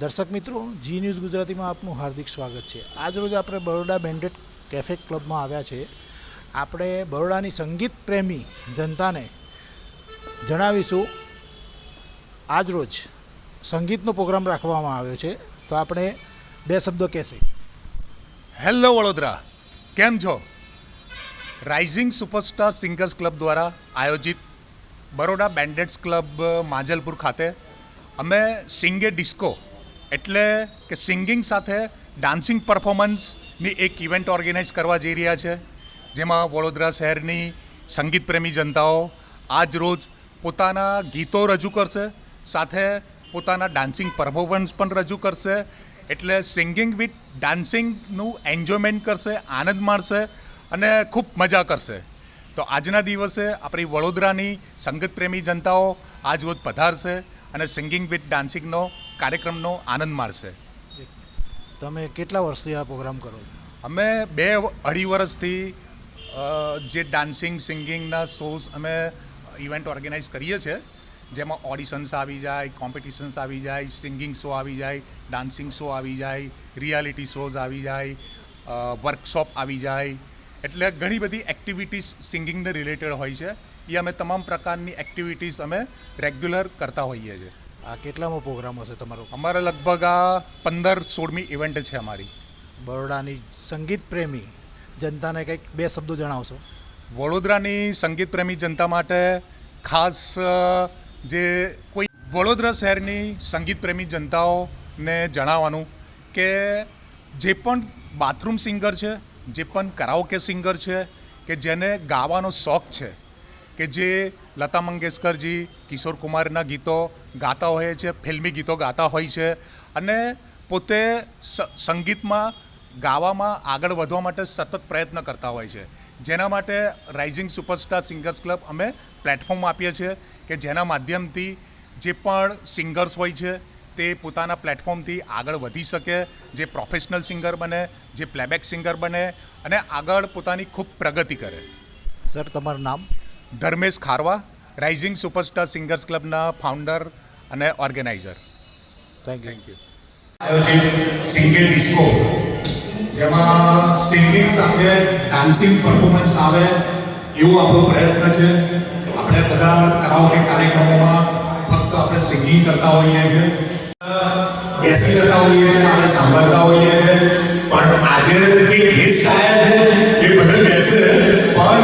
દર્શક મિત્રો, જી ન્યૂઝ ગુજરાતીમાં આપનું હાર્દિક સ્વાગત છે। આજ રોજ આપણે બરોડા બેન્ડેડ કેફે ક્લબમાં આવ્યા છે। આપણે બરોડાની સંગીત પ્રેમી જનતાને જણાવીશું આજ રોજ સંગીતનો પ્રોગ્રામ રાખવામાં આવ્યો છે, તો આપણે બે શબ્દો કહેશે। હેલો વડોદરા, કેમ છો? રાઇઝિંગ સુપરસ્ટાર સિંગર્સ ક્લબ દ્વારા આયોજિત બરોડા બેન્ડેડ્સ ક્લબ માંજલપુર ખાતે અમે સિંગે ડિસ્કો એટલે કે સિંગિંગ સાથે ડાન્સિંગ પરફોર્મન્સની એક ઇવેન્ટ ઓર્ગેનાઇઝ કરવા જઈ રહ્યા છે, જેમાં વડોદરા શહેરની સંગીત પ્રેમી જનતાઓ આજ રોજ પોતાના ગીતો રજૂ કરશે, સાથે પોતાના ડાન્સિંગ પરફોર્મન્સ પણ રજૂ કરશે। એટલે સિંગિંગ વિથ ડાન્સિંગનું એન્જોયમેન્ટ કરશે, આનંદ માણશે અને ખૂબ મજા કરશે। તો આજના દિવસે આપણી વડોદરાની સંગીત પ્રેમી જનતાઓ આજ રોજ પધારશે અને સિંગિંગ વિથ ડાન્સિંગનો કાર્યક્રમનો આનંદ માણશે। તમે કેટલા વર્ષથી આ પ્રોગ્રામ કરો છો? અમે 2-2.5 વર્ષથી જે ડાન્સિંગ સિંગિંગના શોઝ અમે ઇવેન્ટ ઓર્ગેનાઇઝ કરીએ છીએ, જેમાં ઓડિશન્સ આવી જાય, કોમ્પિટિશન્સ આવી જાય, સિંગિંગ શો આવી જાય, ડાન્સિંગ શો આવી જાય, રિયાલિટી શોઝ આવી જાય, વર્કશોપ આવી જાય। એટલે ઘણી બધી એક્ટિવિટીઝ સિંગિંગને રિલેટેડ હોય છે, એ અમે તમામ પ્રકારની એક્ટિવિટીઝ અમે રેગ્યુલર કરતા હોઈએ છીએ। આ કેટલામો પ્રોગ્રામ હશે તમારો? અમારે લગભગ આ 15-16મી ઇવેન્ટ છે અમારી। બરોડાની સંગીત પ્રેમી જનતાને કંઈક બે શબ્દો જણાવશો? વડોદરાની સંગીત પ્રેમી જનતા માટે ખાસ જે કોઈ વડોદરા શહેરની સંગીત પ્રેમી જનતાઓને જણાવવાનું કે જે પણ બાથરૂમ સિંગર છે, જે પણ કરાઓકે સિંગર છે, કે જેને ગાવાનો શોખ છે, કે જે લતા મંગેશકરજી, કિશોર કુમારના ગીતો ગાતા હોય છે, ફિલ્મી ગીતો ગાતા હોય છે અને પોતે સંગીતમાં ગાવામાં આગળ વધવા માટે સતત પ્રયત્ન કરતા હોય છે, જેના માટે રાઇઝિંગ સુપરસ્ટાર સિંગર્સ ક્લબ અમે પ્લેટફોર્મ આપીએ છીએ કે જેના માધ્યમથી જે પણ સિંગર્સ હોય છે તે પોતાના પ્લેટફોર્મથી આગળ વધી શકે, જે પ્રોફેશનલ સિંગર બને, જે પ્લેબેક સિંગર બને અને આગળ પોતાની ખૂબ પ્રગતિ કરે। સર, તમારું નામ? ધર્મેશ ખારવા, રાઇઝિંગ સુપરસ્ટાર સિંગર્સ ક્લબના ફાઉન્ડર અને ઓર્ગેનાઇઝર। Thank you. આયોજિત સિંગિંગ ડિસ્કો, જેમાં સિંગિંગ સાથે ડાન્સિંગ પરફોર્મન્સ આવે એવો આપણો પ્રયત્ન છે। આપણે બધા કરાઓકે કાર્યક્રમોમાં ફક્ત આપણે સિંગિંગ કરતા હોઈએ છીએ, બેસી જતા હોઈએ છીએ, આપણે સાંભળતા હોઈએ છીએ, પણ આજે જે ગેસ્ટ આવ્યા છે એ બધા બેસે પણ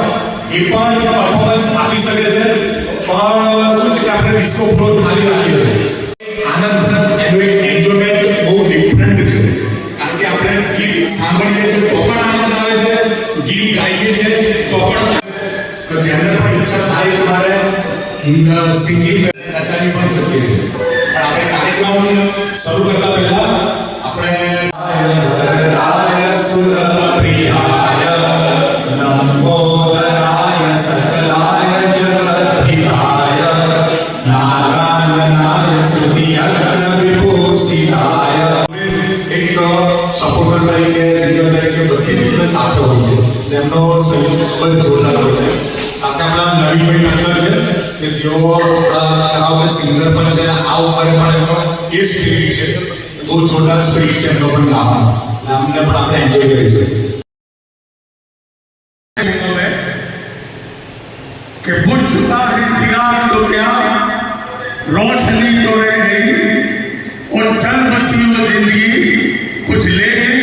એ પણ પરફોર્મન્સ આપી શકે છે, પણ શું છે કે આપણે ડિસ્કો ફ્લોર ખાલી રાખીએ છીએ। આનંદ એનું એક એન્જોયમેન્ટ બહુ ડિફરન્ટ છે, કારણ કે આપણે ગીત સાંભળીએ છીએ તો પણ આનંદ આવે છે, ગીત ગાઈએ છીએ તો પણ, તો જેમને પણ ઈચ્છા થાય તમારે સિંગિંગ નચાવી પણ શકીએ છીએ। પણ આપણે કાર્યક્રમ શરૂ કરતા પહેલા આપણે સુરપ્રિયાય નમોદરાય સકલાય જગદધિતાય નારાયણાય સ્તુતિયજ્ઞ વિભૂષિતાય એક સપોર્ટર તરીકે, સિંગર તરીકે બધી રીતે સાથે હોય છે, તેમનો સહયોગ ખૂબ જ જોરદાર હોય છે। સાથે આપણા નવીનભાઈ ટક્કર છે કે જેઓ કરાઓકે સિંગર પણ છે, આ ઉપર પણ એમનો એ સ્પિરિટ છે, બહુ જોરદાર સ્પિરિટ છે એમનો પણ ગાવાનો, અમને પણ આપણે એન્જોય કરીએ છીએ। कि बुझ चुका है चिराग तो क्या रोशनी तो रह गई और चल बसी वो जिंदगी, कुछ ले गई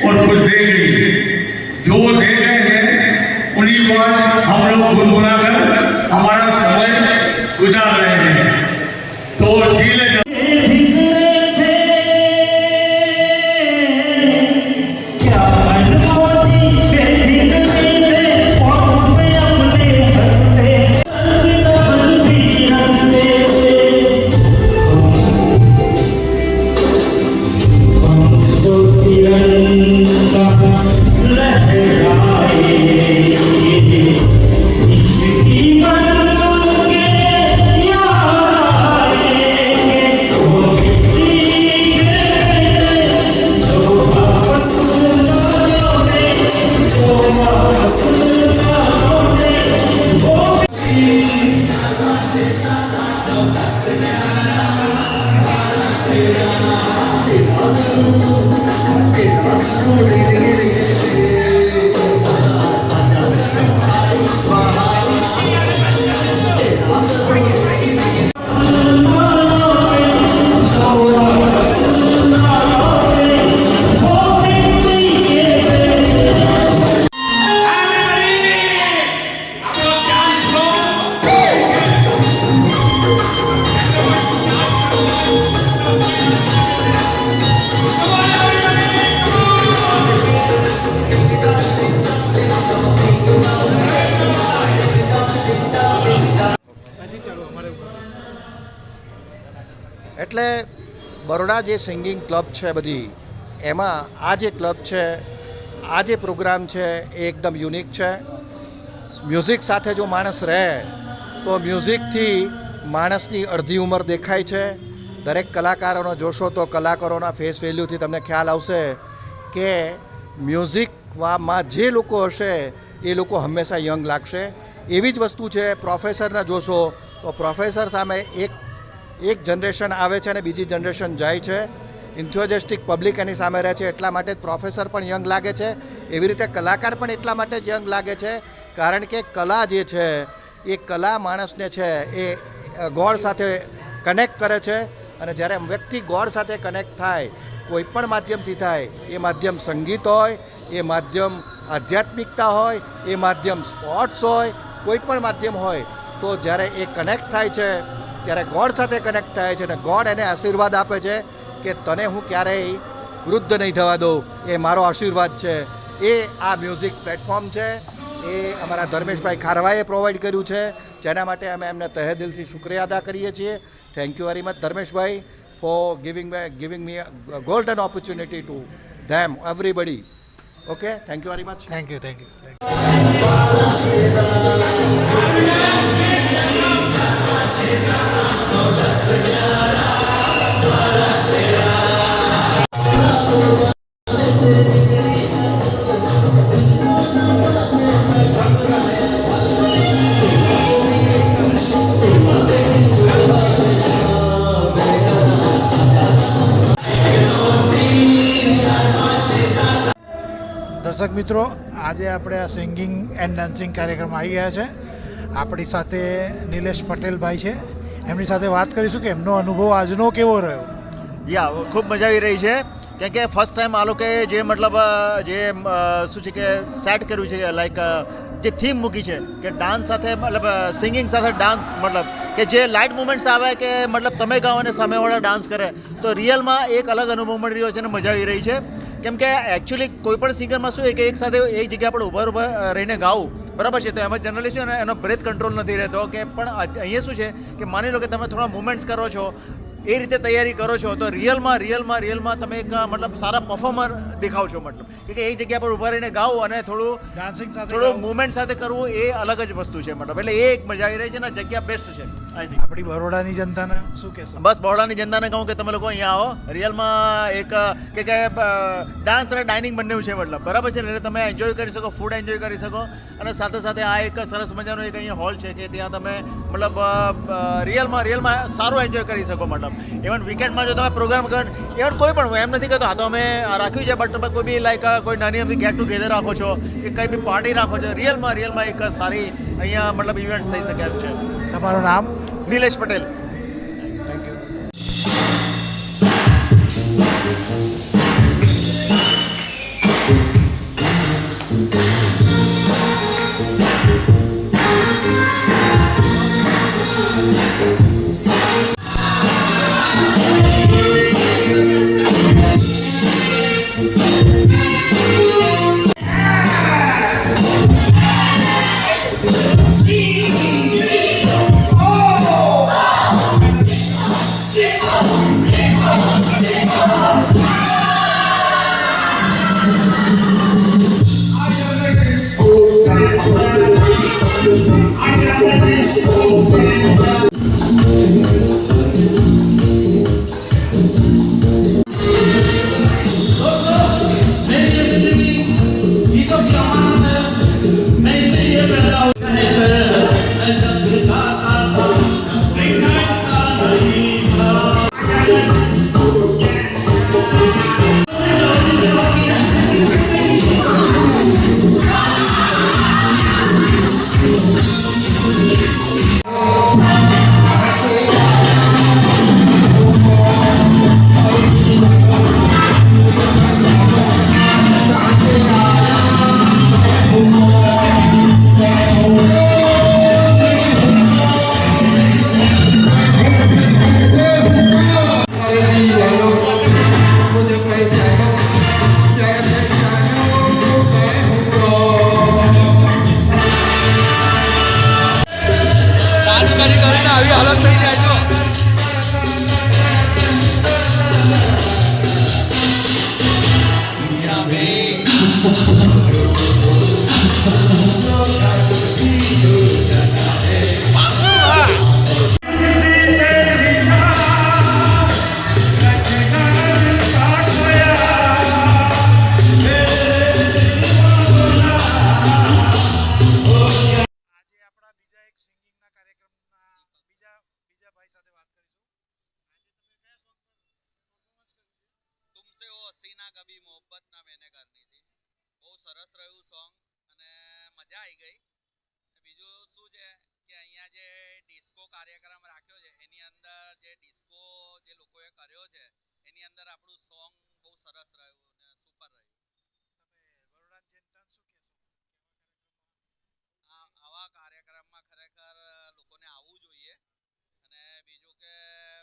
और कुछ दे गई, जो दे गए हैं उन्हीं पर हम लोग गुनगुना कर हमारा समय गुजार रहे हैं। तो जी ले Say એટલે બરોડા જે સિંગિંગ ક્લબ છે બધી એમાં આ જે ક્લબ છે આ જે પ્રોગ્રામ છે એ એકદમ યુનિક છે. મ્યુઝિક સાથે જો માણસ રહે તો મ્યુઝિકથી માણસની અડધી ઉંમર દેખાય છે. દરેક કલાકારોનો જોશો તો કલાકારોના ફેસ વેલ્યુથી તમને ખ્યાલ આવશે કે મ્યુઝિકમાં જે લોકો હશે એ લોકો હંમેશા યંગ લાગશે. એવી જ વસ્તુ છે પ્રોફેસરના જોશો તો પ્રોફેસર સામે એક જનરેશન આવે છે અને બીજી જનરેશન જાય છે. ઇન્થ્યુઝિયાસ્ટિક પબ્લિક એની સામે રહે છે એટલા માટે જ પ્રોફેસર પણ યંગ લાગે છે. એવી રીતે કલાકાર પણ એટલા માટે જ યંગ લાગે છે કારણ કે કલા જે છે એ કલા માણસને છે એ ગોડ સાથે કનેક્ટ કરે છે. અને જ્યારે વ્યક્તિ ગોડ સાથે કનેક્ટ થાય કોઈ પણ માધ્યમથી થાય, એ માધ્યમ સંગીત હોય, એ માધ્યમ આધ્યાત્મિકતા હોય, એ માધ્યમ સ્પોર્ટ્સ હોય, કોઈ પણ માધ્યમ હોય, તો જ્યારે એ કનેક્ટ થાય છે ત્યારે ગોડ સાથે કનેક્ટ થાય છે અને ગોડ એને આશીર્વાદ આપે છે કે તને હું ક્યારેય વૃદ્ધ નહીં થવા દઉં, એ મારો આશીર્વાદ છે. એ આ મ્યુઝિક પ્લેટફોર્મ છે એ અમારા ધર્મેશભાઈ ખારવાએ પ્રોવાઈડ કર્યું છે, જેના માટે અમે એમને તહે દિલથી શુક્રિયા અદા કરીએ છીએ. થેન્ક યુ વેરી મચ ધર્મેશભાઈ for giving me a golden opportunity to them, everybody. Okay, thank you very much. Thank you. દર્શક મિત્રો, આજે આપણે આ સિંગિંગ એન્ડ ડાન્સિંગ કાર્યક્રમ આવી ગયા છે. આપણી સાથે નિલેશ પટેલભાઈ છે, એમની સાથે વાત કરીશું કે એમનો અનુભવ આજનો કેવો રહ્યો. ખૂબ મજા આવી રહી છે કેમ કે ફર્સ્ટ ટાઈમ આ લોકોએ જે મતલબ શું છે કે સેટ કર્યું છે, લાઈક જે થીમ મૂકી છે કે ડાન્સ સાથે મતલબ સિંગિંગ સાથે ડાન્સ, મતલબ કે જે લાઇટ મુમેન્ટ્સ આવે કે મતલબ તમે ગાઓ અને સામેવાળા ડાન્સ કરે તો રિયલમાં એક અલગ અનુભવ મળી રહ્યો છે અને મજા આવી રહી છે. કેમ કે એકચ્યુઅલી કોઈ પણ સિંગરમાં શું છે કે એક સાથે એક જગ્યા આપણે ઊભા રહીને ગાવું બરાબર છે, તો એમાં જનરલી શું એનો બ્રેથ કંટ્રોલ નથી રહેતો કે પણ અહીંયા શું છે કે માની લો કે તમે થોડા મુમેન્ટ્સ કરો છો, એ રીતે તૈયારી કરો છો તો રિયલમાં તમે એક મતલબ સારા પરફોર્મર દેખાવ છો. મતલબ કે એક જગ્યા પર ઊભા રહીને ગાઓ અને થોડું મુવમેન્ટ સાથે કરવું એ અલગ જ વસ્તુ છે. મતલબ એટલે એ એક મજા આવી રહી છે ને જગ્યા બેસ્ટ છે. આપણી બરોડાની જનતાને શું કહેશો? બસ બરોડાની જનતાને કહું કે તમે લોકો અહીંયા આવો, રિયલમાં એક કે ડાન્સ અને ડાઇનિંગ બંને છે મતલબ બરાબર છે, એટલે તમે એન્જોય કરી શકો, ફૂડ એન્જોય કરી શકો અને સાથે સાથે આ એક સરસ મજાનો એક અહીંયા હોલ છે કે ત્યાં તમે મતલબ રિયલમાં સારું એન્જોય કરી શકો. મતલબ ઇવન વીકેન્ડમાં જો તમે પ્રોગ્રામ કરો, ઇવન કોઈ પણ એમ નથી કહેતો આ તો અમે રાખ્યું છે, બટ તમે કોઈ બી લાઈક કોઈ નાની અમથી ગેટ ટુગેધર રાખો છો કે કંઈ બી પાર્ટી રાખો છો, રિયલમાં એક સારી અહીંયા મતલબ ઇવેન્ટ્સ થઈ શકે એમ છે. તમારું નામ? નિલેશ પટેલ. Thank you. આજે આપણા બીજા એક સિંગિંગના કાર્યક્રમના બીજા ભાઈ સાથે વાત કરીશું. तुमसे वो हसीना कभी मोहब्बत ना मैंने करनी थी બહુ સરસ રહ્યું સોંગ અને મજા આવી ગઈ. બીજું શું છે કે અહીંયા જે ડિસ્કો કાર્યક્રમ રાખ્યો છે એની અંદર જે ડિસ્કો જે લોકોએ કર્યો છે એની અંદર આપણું સોંગ બહુ સરસ રહ્યું અને સુપર રહ્યું. તમે બરોડા જનતાને શું કહેશો? આવા કાર્યક્રમમાં ખરેખર લોકોને આવવું જોઈએ અને બીજું કે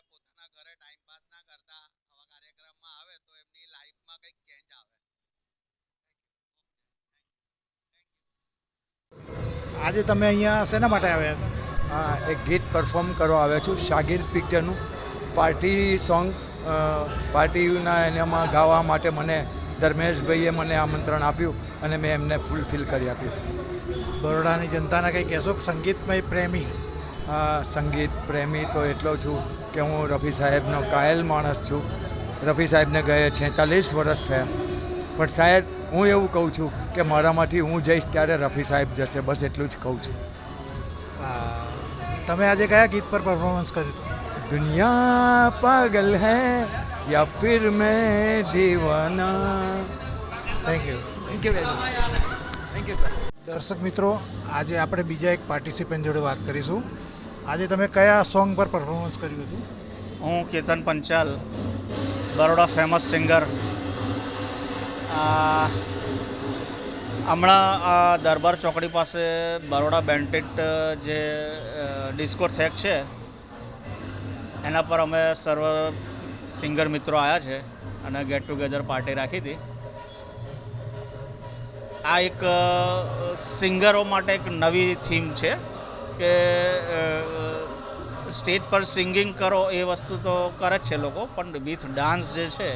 પોતાના ઘરે ટાઈમ પાસ ના કરતા આવા કાર્યક્રમમાં આવે તો એમની લાઈફમાં કંઈક ચેન્જ આવે. આજે તમે અહીંયા શેના માટે આવ્યા? હા, એક ગીત પરફોર્મ કરવા આવ્યો છું શાગીર પિક્ચરનું પાર્ટી સોંગ. પાર્ટીના એનામાં ગાવા માટે મને ધર્મેશભાઈએ મને આમંત્રણ આપ્યું અને મેં એમને ફૂલફિલ કરી આપ્યું. બરોડાની જનતાને કંઈ કહેશો કે સંગીતમય પ્રેમી? સંગીત પ્રેમી તો એટલો છું કે હું રફી સાહેબનો કાયલ માણસ છું. રફી સાહેબને ગયે 46 વર્ષ થયા, પણ શાયદ હું એવું કહું છું કે મારામાંથી હું જઈશ ત્યારે રફી સાહેબ જશે, બસ એટલું જ કહું છું. તમે આજે કયા ગીત પર પરફોર્મન્સ કર્યું? दुनिया पागल है या फिर मैं दीवाना. Thank you. Thank you very much. Thank you sir. દર્શક મિત્રો, આજે આપણે બીજા એક પાર્ટિસિપન્ટ જોડે વાત કરીશું. આજે તમે કયા સોંગ પર પરફોર્મન્સ કર્યું હતું? હું કેતન પંચાલ, બરોડા ફેમસ સિંગર. હમણાં દરબાર ચોકડી પાસે બરોડા બેન્ટેટ જે ડિસ્કો થેક છે એના પર અમે સર્વ સિંગર મિત્રો આવ્યા છે અને ગેટ ટુગેધર પાર્ટી રાખી હતી. આ એક સિંગરો માટે એક નવી થીમ છે કે સ્ટેજ પર સિંગિંગ કરો એ વસ્તુ તો કરે જ છે લોકો, પણ વિથ ડાન્સ જે છે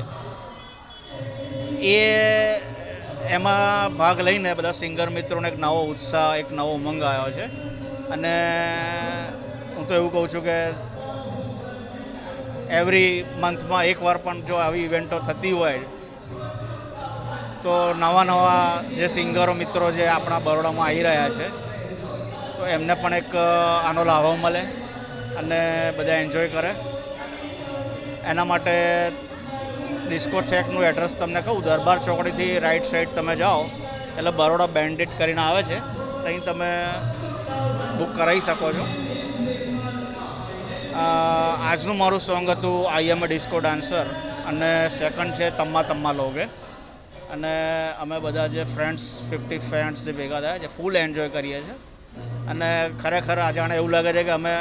એ એમાં ભાગ લઈને બધા સિંગર મિત્રોને એક નવો ઉત્સાહ, એક નવો ઉમંગ આવ્યો છે. અને હું તો એવું કહું છું કે એવરી મંથમાં એકવાર પણ જો આવી ઇવેન્ટો થતી હોય તો નવા જે સિંગરો મિત્રો જે આપણા બરોડામાં આવી રહ્યા છે તો એમને પણ એક આનો લાભો મળે અને બધા એન્જોય કરે. એના માટે ડિસ્કો થેકનું એડ્રેસ તમને કહું, દરબાર ચોકડીથી રાઈટ સાઈડ તમે જાઓ એટલે બરોડા બેન્ડેટ કરીને આવે છે, ત્યાં તમે બુક કરાવી શકો છો. આજનું મારું સોંગ હતું આઈ એમ અ ડિસ્કો ડાન્સર અને સેકન્ડ છે તમ્મા તમ્મા લોગે. અને અમે બધા જે ફ્રેન્ડ્સ 50 ફ્રેન્ડ્સ જે ભેગા થયા છે ફૂલ એન્જોય કરીએ છીએ અને ખરેખર આ જાણે એવું લાગે છે કે અમે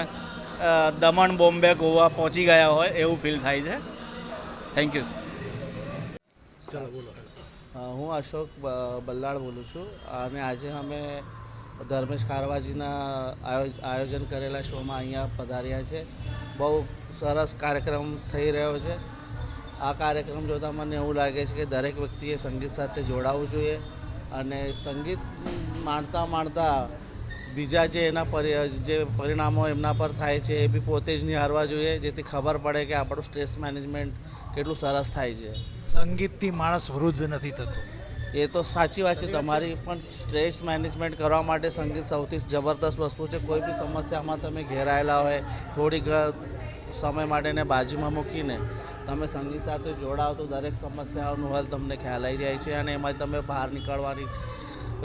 દમણ, બોમ્બે, ગોવા પહોંચી ગયા હોય એવું ફીલ થાય છે. Thank you. ચાલો બોલો. હું અશોક બલ્લાડ બોલું છું અને આજે અમે ધર્મેશ કારવાજીના આયોજન કરેલા શોમાં અહીંયા પધાર્યા છે. બહુ સરસ કાર્યક્રમ થઈ રહ્યો છે. આ કાર્યક્રમ જોતાં મને એવું લાગે છે કે દરેક વ્યક્તિએ સંગીત સાથે જોડાવવું જોઈએ અને સંગીત માણતા બીજા જે જે પરિણામો એમના પર થાય છે એ બી પોતે જ નિહાળવા જોઈએ, જેથી ખબર પડે કે આપણું સ્ટ્રેસ મેનેજમેન્ટ કેટલું સરસ થાય છે. સંગીતથી માણસ વૃદ્ધ નથી થતો. એ તો સાચી વાત છે તમારી, પણ સ્ટ્રેસ મેનેજમેન્ટ કરવા માટે સંગીત સૌથી જબરદસ્ત વસ્તુ છે. કોઈ બી સમસ્યામાં તમે ઘેરાયેલા હોય, થોડીક સમય માટેને બાજુમાં મૂકીને તમે સંગીત સાથે જોડાઓ તો દરેક સમસ્યાઓનું હલ તમને ખ્યાલ આવી જાય છે અને એમાં તમે બહાર નીકળવાની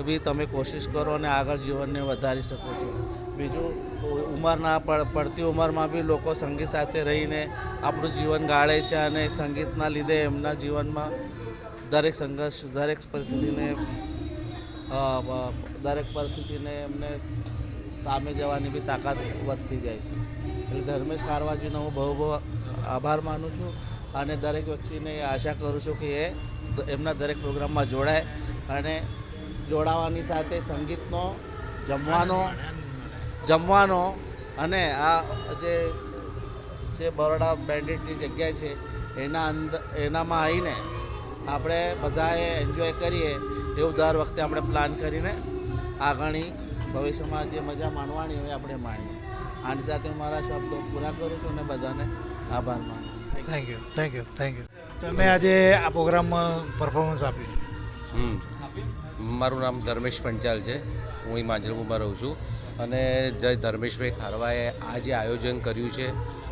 બી તમે કોશિશ કરો અને આગળ જીવનને વધારી શકો છો. બીજું, ઉંમરના પડતી ઉંમરમાં બી લોકો સંગીત સાથે રહીને આપણું જીવન ગાળે છે અને સંગીતના લીધે એમના જીવનમાં દરેક સંઘર્ષ, દરેક પરિસ્થિતિને એમને સામે જવાની બી તાકાત વધતી જાય છે. એટલે ધર્મેશ કારવાજીનો હું બહુ આભાર માનું છું અને દરેક વ્યક્તિને આશા કરું છું કે એ એમના દરેક પ્રોગ્રામમાં જોડાય અને જોડાવાની સાથે સંગીતનો, જમવાનો અને આ જે બરોડા બેન્ડેટ જે જગ્યા છે એનામાં આવીને આપણે બધાએ એન્જોય કરીએ એવું દર વખતે આપણે પ્લાન કરીને આગળની ભવિષ્યમાં જે મજા માણવાની હોય આપણે માણીએ. આની સાથે હું મારા શબ્દો પૂરા કરું છું અને બધાને આભાર માનું. Thank you thank you thank you. તમે આજે આ પ્રોગ્રામમાં પરફોર્મન્સ આપ્યું છે. મારું નામ ધર્મેશ પંચાલ છે. હું અહીં માંજલપુરમાં રહું છું અને જય ધર્મેશભાઈ ખારવાએ આ જે આયોજન કર્યું છે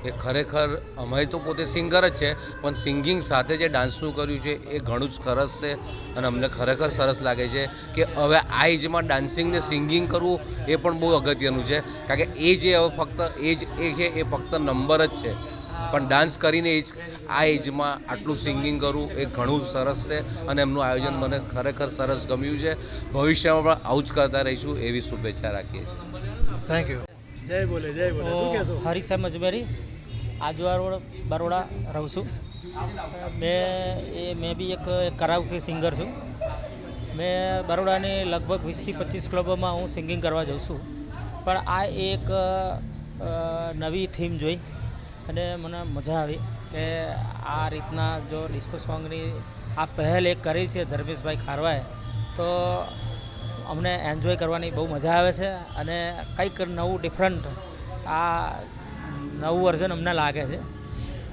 એ ખરેખર અમારી તો પોતે સિંગર જ છે પણ સિંગિંગ સાથે જે ડાન્સનું કર્યું છે એ ઘણું જ સરસ છે અને અમને ખરેખર સરસ લાગે છે કે હવે આ એજમાં ડાન્સિંગ ને સિંગિંગ કરવું એ પણ બહુ અગત્યનું છે કારણ કે એજ એ હવે ફક્ત એજ એ છે એ ફક્ત નંબર જ છે પણ ડાન્સ કરીને આ એજમાં આટલું સિંગિંગ કરવું એ ઘણું સરસ છે અને એમનું આયોજન મને ખરેખર સરસ ગમ્યું છે. ભવિષ્યમાં પણ આવું જ કરતા રહીશું એવી શુભેચ્છા રાખીએ છીએ. Thank you. જય બોલે જય બોલે. શું કહેશો? હરીશ સાહેબ મજમેરી આજવા રોડ બરોડા રહું છું. મેં બી એક કરાઓકે સિંગર છું. મેં બરોડાની લગભગ 20થી 25 ક્લબોમાં હું સિંગિંગ કરવા જાઉં છું. પણ આ એક નવી થીમ જોઈ અને મને મજા આવી કે આ રીતના જો ડિસ્કો સોંગની આ પહેલ એક કરી છે ધર્મેશભાઈ ખારવાએ તો અમને એન્જોય કરવાની બહુ મજા આવે છે અને કંઈક નવું ડિફરન્ટ આ નવું વર્ઝન અમને લાગે છે.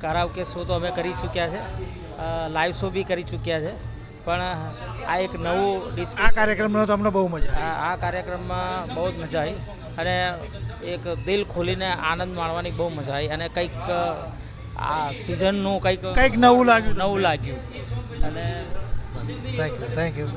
કરાઓકે શો તો અમે કરી ચૂક્યા છે, લાઈવ શો બી કરી ચૂક્યા છે પણ આ એક નવું ડિસ્કો આ કાર્યક્રમનો તમને બહુ મજા આવી? આ કાર્યક્રમમાં બહુ જ મજા આવી અને એક દિલ ખોલીને આનંદ માણવાની બહુ મજા આવી અને કંઈક આ સિઝનનું કંઈક નવું લાગ્યું અને થેન્ક યુ.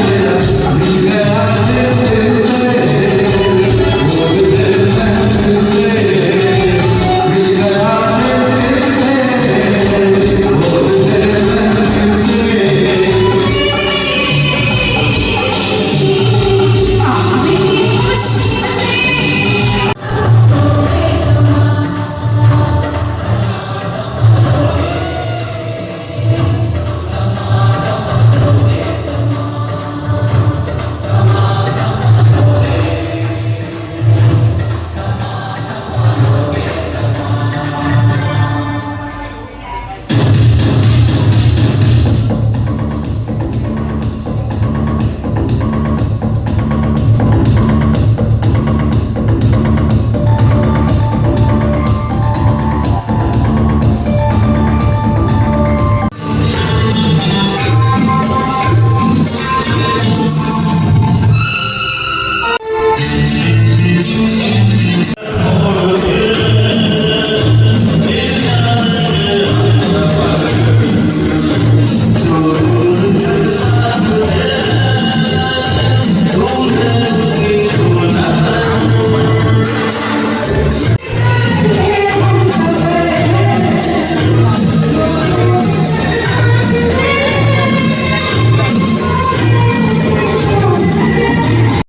मेरा